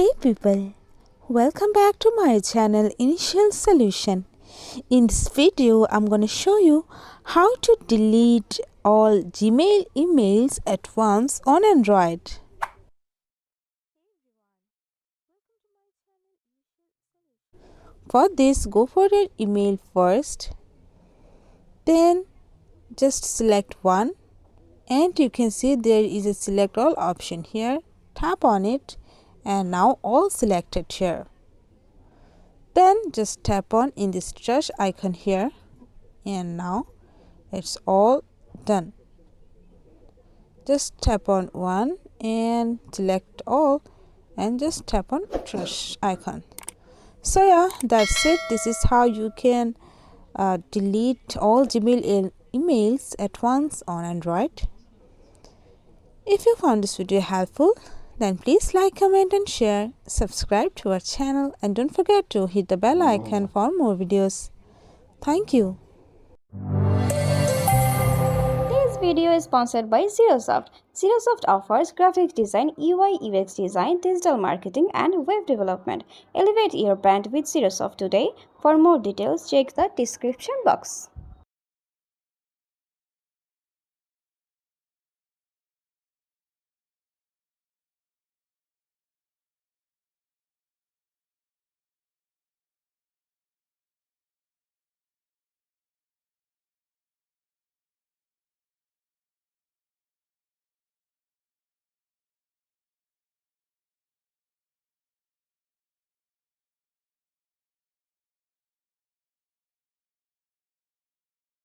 Hey people, welcome back to my channel Initial Solution. In this video, I'm going to show you how to delete all Gmail emails at once on Android. For this, go for your email first, then just select one, and you can see there is a select all option here. Tap on it and now all selected here. Then just tap on in this trash icon here and now it's all done. Just tap on one and select all and just tap on trash icon. So yeah, that's it. This is how you can delete all Gmail emails at once on Android. If you found this video helpful, then please like, comment and share, subscribe to our channel and don't forget to hit the bell icon for more videos. Thank you. This video is sponsored by Zerosoft. Zerosoft offers graphic design, UI UX design, digital marketing and web development. Elevate your brand with Zerosoft today. For more details, check the description box.